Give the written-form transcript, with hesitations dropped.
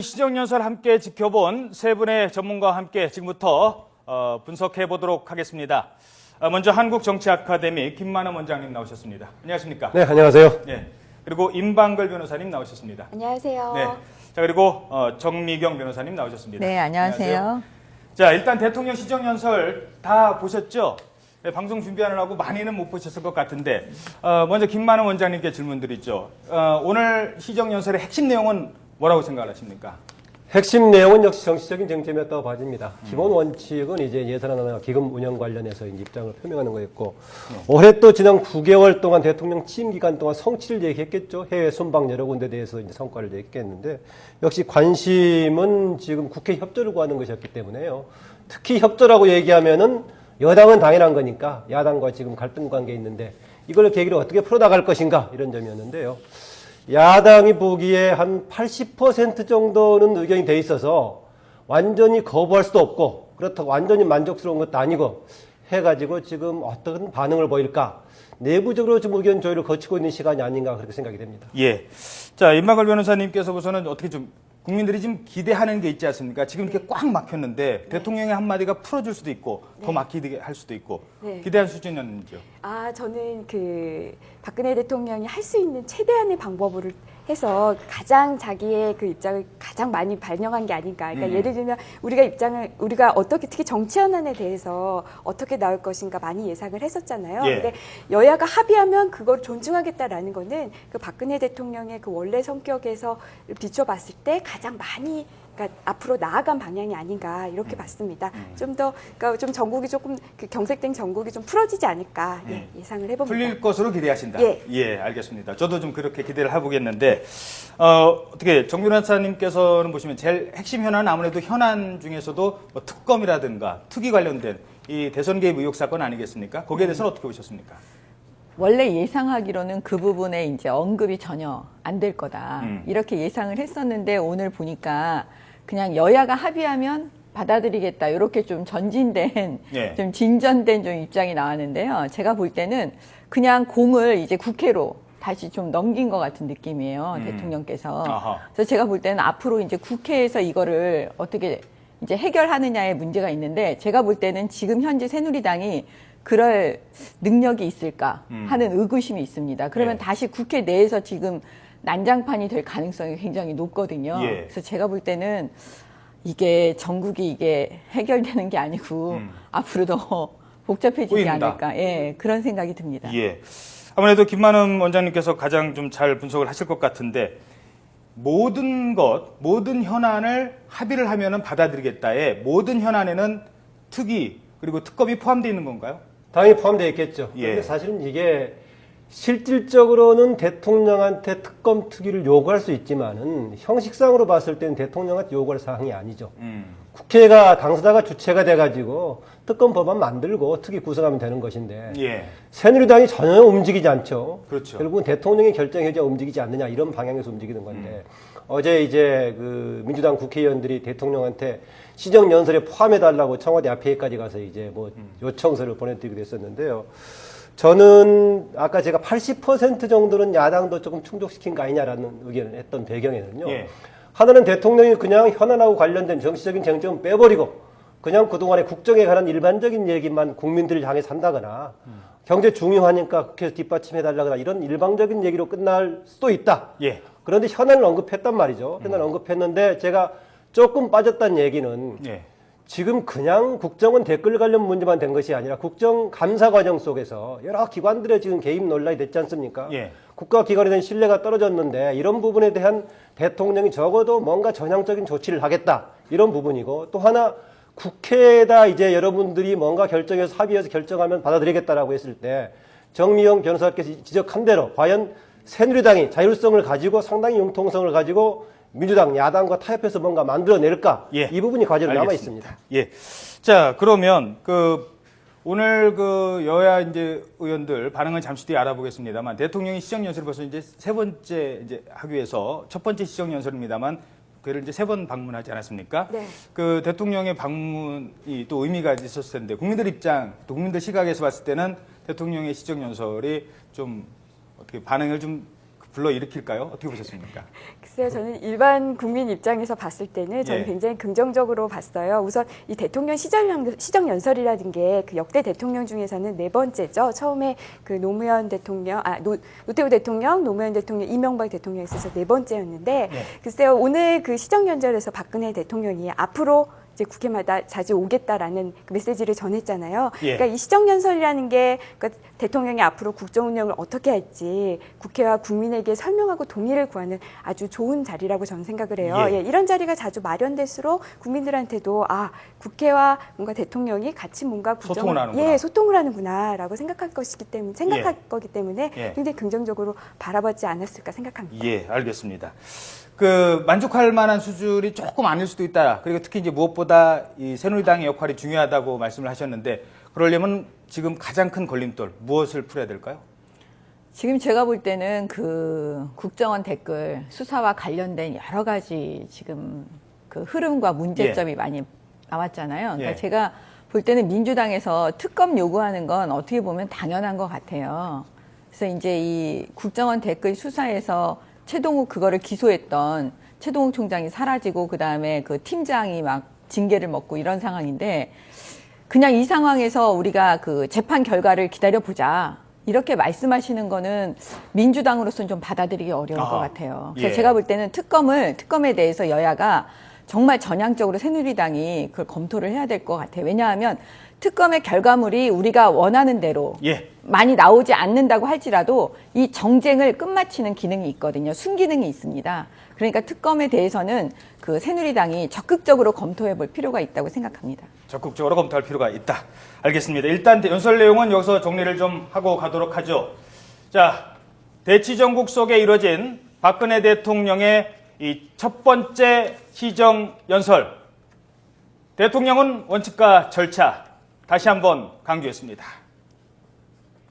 시정연설 함께 지켜본 세 분의 전문가와 함께 지금부터 분석해 보도록 하겠습니다. 먼저 한국정치아카데미 김만흠 원장님 나오셨습니다. 안녕하십니까? 네, 안녕하세요. 네. 그리고 임방글 변호사님 나오셨습니다. 안녕하세요. 네. 자, 그리고 정미경 변호사님 나오셨습니다. 네, 안녕하세요. 자, 일단 대통령 시정연설 다 보셨죠? 네, 방송 준비하느라고 많이는 못 보셨을 것 같은데 먼저 김만흠 원장님께 질문 드리죠. 오늘 시정연설의 핵심 내용은 뭐라고 생각하십니까? 핵심 내용은 역시 정치적인 쟁점이었다고 봐집니다. 기본 원칙은 이제 예산안과 기금 운영 관련해서 입장을 표명하는 거였고, 올해 또 지난 9개월 동안 대통령 취임 기간 동안 성취를 얘기했겠죠. 해외 순방 여러 군데 대해서 이제 성과를 얘기했는데, 역시 관심은 지금 국회 협조를 구하는 것이었기 때문에요. 특히 협조라고 얘기하면은 여당은 당연한 거니까 야당과 지금 갈등 관계에 있는데 이걸 계기로 어떻게 풀어나갈 것인가 이런 점이었는데요. 야당이 보기에 한 80% 정도는 의견이 돼 있어서 완전히 거부할 수도 없고 그렇다고 완전히 만족스러운 것도 아니고 해가지고 지금 어떤 반응을 보일까 내부적으로 좀 의견 조율을 거치고 있는 시간이 아닌가 그렇게 생각이 됩니다. 예. 자, 임방글 변호사님께서 보서는 어떻게 좀 국민들이 지금 기대하는 게 있지 않습니까? 지금 이렇게 꽉 막혔는데 대통령의 한마디가 풀어줄 수도 있고 더 막히게 할 수도 있고 기대한 수준이었는지요? 저는 박근혜 대통령이 할 수 있는 최대한의 방법을 해서 가장 자기의 그 입장을 가장 많이 반영한 게 아닌가. 그러니까 예를 들면 우리가 어떻게 특히 정치 현안에 대해서 어떻게 나올 것인가 많이 예상을 했었잖아요. 예. 근데 여야가 합의하면 그걸 존중하겠다라는 거는 그 박근혜 대통령의 그 원래 성격에서 비춰봤을 때 가장 많이 그러니까 앞으로 나아간 방향이 아닌가 이렇게 봤습니다. 좀 더 그러니까 좀 전국이 조금 그 경색된 전국이 좀 풀어지지 않을까 예상을 해봅니다. 풀릴 것으로 기대하신다. 예, 알겠습니다. 저도 좀 그렇게 기대를 해보겠는데 어떻게 정 변호사님께서는 보시면 제일 핵심 현안은 아무래도 현안 중에서도 뭐 특검이라든가 투기 관련된 이 대선 개입 의혹 사건 아니겠습니까? 거기에 대해서는 어떻게 보셨습니까? 원래 예상하기로는 그 부분에 이제 언급이 전혀 안 될 거다. 이렇게 예상을 했었는데 오늘 보니까 그냥 여야가 합의하면 받아들이겠다. 이렇게 좀 전진된, 좀 진전된 좀 입장이 나왔는데요. 제가 볼 때는 그냥 공을 이제 국회로 다시 좀 넘긴 것 같은 느낌이에요. 대통령께서. 그래서 제가 볼 때는 앞으로 이제 국회에서 이거를 어떻게 이제 해결하느냐의 문제가 있는데 제가 볼 때는 지금 현재 새누리당이 그럴 능력이 있을까 하는 의구심이 있습니다. 그러면 다시 국회 내에서 지금 난장판이 될 가능성이 굉장히 높거든요. 그래서 제가 볼 때는 이게 전국이 이게 해결되는 게 아니고 앞으로 더 복잡해지지 꼬인다. 않을까. 그런 생각이 듭니다. 아무래도 김만흠 원장님께서 가장 좀 잘 분석을 하실 것 같은데 모든 현안을 합의를 하면은 받아들이겠다에 모든 현안에는 특위 그리고 특검이 포함되어 있는 건가요? 당연히 포함되어 있겠죠. 그런데 사실은 이게 실질적으로는 대통령한테 특검 특위를 요구할 수 있지만은 형식상으로 봤을 때는 대통령한테 요구할 사항이 아니죠. 국회가 당사자가 주체가 돼가지고 특검 법안 만들고 특위 구성하면 되는 것인데 새누리당이 전혀 움직이지 않죠. 그렇죠. 결국은 대통령이 결정해야 움직이지 않느냐 이런 방향에서 움직이는 건데 어제 이제 그 민주당 국회의원들이 대통령한테 시정연설에 포함해달라고 청와대 앞에까지 가서 이제 뭐 요청서를 보내드리기도 했었는데요. 저는 아까 제가 80% 정도는 야당도 조금 충족시킨 거 아니냐라는 의견을 했던 배경에는요. 하나는 대통령이 그냥 현안하고 관련된 정치적인 쟁점을 빼버리고 그냥 그동안에 국정에 관한 일반적인 얘기만 국민들을 향해 산다거나 경제 중요하니까 국회에서 뒷받침해달라거나 이런 일방적인 얘기로 끝날 수도 있다. 그런데 현안을 언급했단 말이죠. 현안을 언급했는데 제가 조금 빠졌다는 얘기는 지금 그냥 국정원 댓글 관련 문제만 된 것이 아니라 국정감사 과정 속에서 여러 기관들의 지금 개입 논란이 됐지 않습니까? 국가기관에 대한 신뢰가 떨어졌는데 이런 부분에 대한 대통령이 적어도 뭔가 전향적인 조치를 하겠다. 이런 부분이고 또 하나 국회에다 이제 여러분들이 뭔가 결정해서 합의해서 결정하면 받아들이겠다라고 했을 때 정미영 변호사께서 지적한 대로 과연 새누리당이 자율성을 가지고 상당히 융통성을 가지고 민주당, 야당과 타협해서 뭔가 만들어낼까? 이 부분이 과제로 남아 있습니다. 자, 그러면 오늘 여야 이제 의원들 반응은 잠시 뒤에 알아보겠습니다만 대통령이 시정연설을 벌써 이제 세 번째 이제 하기 위해서 첫 번째 시정연설입니다만 그를 이제 3번 방문하지 않았습니까? 그 대통령의 방문이 또 의미가 있었을 텐데 국민들 입장, 또 국민들 시각에서 봤을 때는 대통령의 시정연설이 좀 어떻게 반응을 좀 불러일으킬까요? 어떻게 보셨습니까? 글쎄요, 저는 일반 국민 입장에서 봤을 때는 저는 예. 굉장히 긍정적으로 봤어요. 우선 이 대통령 시정연설이라는 게 그 역대 대통령 중에서는 네 번째죠. 처음에 그 노무현 대통령, 노태우 대통령, 노무현 대통령, 이명박 대통령에 있어서 네 번째였는데, 예. 글쎄요, 오늘 그 시정연설에서 박근혜 대통령이 앞으로 이제 국회마다 자주 오겠다라는 그 메시지를 전했잖아요. 예. 그러니까 이 시정연설이라는 게 그러니까 대통령이 앞으로 국정 운영을 어떻게 할지 국회와 국민에게 설명하고 동의를 구하는 아주 좋은 자리라고 저는 생각을 해요. 예. 예, 이런 자리가 자주 마련될수록 국민들한테도 국회와 뭔가 대통령이 같이 뭔가 소통을 하는구나. 예, 소통을 하는구나라고 생각할 거기 때문에 예. 굉장히 긍정적으로 바라보지 않았을까 생각합니다. 예, 알겠습니다. 만족할 만한 수준이 조금 아닐 수도 있다. 그리고 특히 이제 무엇보다 이 새누리당의 역할이 중요하다고 말씀을 하셨는데, 그러려면 지금 가장 큰 걸림돌, 무엇을 풀어야 될까요? 지금 제가 볼 때는 그 국정원 댓글 수사와 관련된 여러 가지 지금 그 흐름과 문제점이 많이 나왔잖아요. 그러니까 예. 제가 볼 때는 민주당에서 특검 요구하는 건 어떻게 보면 당연한 것 같아요. 그래서 이제 이 국정원 댓글 수사에서 최동욱 그거를 기소했던 최동욱 총장이 사라지고 그다음에 그 팀장이 막 징계를 먹고 이런 상황인데, 그냥 이 상황에서 우리가 그 재판 결과를 기다려보자 이렇게 말씀하시는 거는 민주당으로서는 좀 받아들이기 어려울 것 같아요. 그래서 예. 제가 볼 때는 특검에 대해서 여야가 정말 전향적으로 새누리당이 그걸 검토를 해야 될 것 같아요. 왜냐하면 특검의 결과물이 우리가 원하는 대로 예. 많이 나오지 않는다고 할지라도 이 정쟁을 끝마치는 기능이 있거든요. 순기능이 있습니다. 그러니까 특검에 대해서는 그 새누리당이 적극적으로 검토해 볼 필요가 있다고 생각합니다. 적극적으로 검토할 필요가 있다. 알겠습니다. 일단 연설 내용은 여기서 정리를 좀 하고 가도록 하죠. 자, 대치정국 속에 이뤄진 박근혜 대통령의 이 첫 번째 시정 연설. 대통령은 원칙과 절차 다시 한번 강조했습니다.